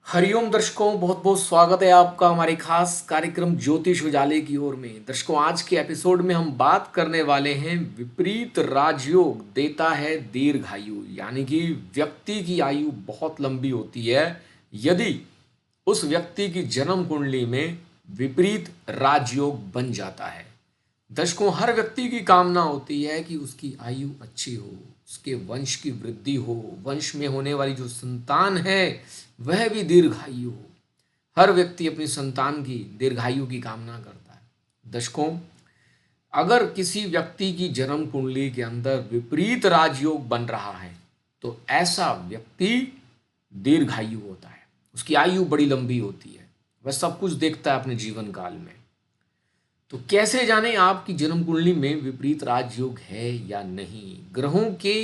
हरिओम दर्शकों, बहुत बहुत स्वागत है आपका हमारे खास कार्यक्रम ज्योतिष उजाले की ओर में। दर्शकों, आज के एपिसोड में हम बात करने वाले हैं विपरीत राजयोग देता है दीर्घायु, यानी कि व्यक्ति की आयु बहुत लंबी होती है यदि उस व्यक्ति की जन्म कुंडली में विपरीत राजयोग बन जाता है। दर्शकों, हर व्यक्ति की कामना होती है कि उसकी आयु अच्छी हो, उसके वंश की वृद्धि हो, वंश में होने वाली जो संतान है वह भी दीर्घायु हो। हर व्यक्ति अपनी संतान की दीर्घायु की कामना करता है। दर्शकों, अगर किसी व्यक्ति की जन्म कुंडली के अंदर विपरीत राजयोग बन रहा है तो ऐसा व्यक्ति दीर्घायु होता है, उसकी आयु बड़ी लंबी होती है, वह सब कुछ देखता है अपने जीवन काल में। तो कैसे जाने आपकी जन्म कुंडली में विपरीत राजयोग है या नहीं? ग्रहों के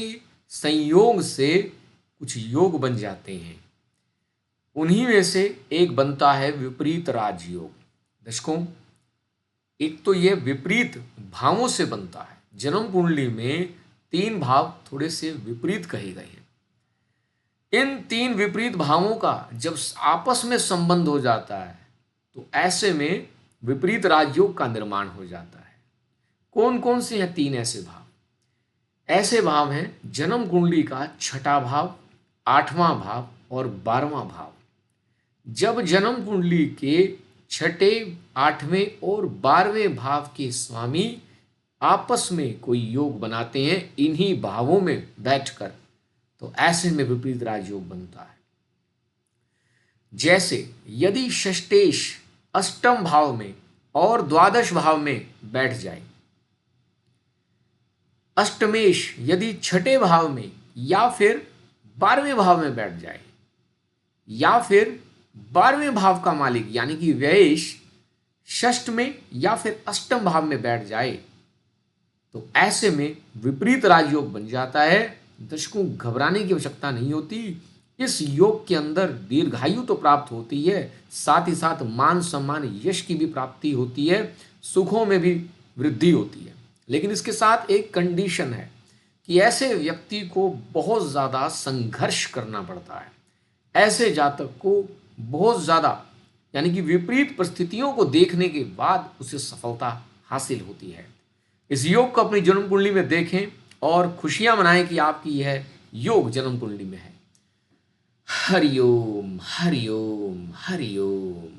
संयोग से कुछ योग बन जाते हैं, उन्हीं में से एक बनता है विपरीत राजयोग। दर्शकों, एक तो यह विपरीत भावों से बनता है। जन्म कुंडली में 3 भाव थोड़े से विपरीत कहे गए हैं। इन 3 विपरीत भावों का जब आपस में संबंध हो जाता है तो ऐसे में विपरीत राजयोग का निर्माण हो जाता है। कौन कौन से हैं 3 ऐसे भाव? ऐसे भाव हैं जन्म कुंडली का 6ठा भाव, 8वां भाव और 12वां भाव। जब जन्म कुंडली के 6ठे, 8वें और 12वें भाव के स्वामी आपस में कोई योग बनाते हैं इन्हीं भावों में बैठकर, तो ऐसे में विपरीत राजयोग बनता है। जैसे यदि षष्ठेश अष्टम भाव में और द्वादश भाव में बैठ जाए, अष्टमेश यदि 6ठे भाव में या फिर 12वें भाव में बैठ जाए, या फिर 12वें भाव का मालिक यानी कि व्ययेश षष्ठ में या फिर अष्टम भाव में बैठ जाए, तो ऐसे में विपरीत राजयोग बन जाता है। दर्शकों, घबराने की आवश्यकता नहीं होती। इस योग के अंदर दीर्घायु तो प्राप्त होती है, साथ ही साथ मान सम्मान यश की भी प्राप्ति होती है, सुखों में भी वृद्धि होती है। लेकिन इसके साथ एक कंडीशन है कि ऐसे व्यक्ति को बहुत ज़्यादा संघर्ष करना पड़ता है। ऐसे जातक को बहुत ज़्यादा यानी कि विपरीत परिस्थितियों को देखने के बाद उसे सफलता हासिल होती है। इस योग को अपनी जन्म कुंडली में देखें और खुशियां मनाएं कि आपकी यह योग जन्म कुंडली में है। हरिओम हरिओम हरिओम।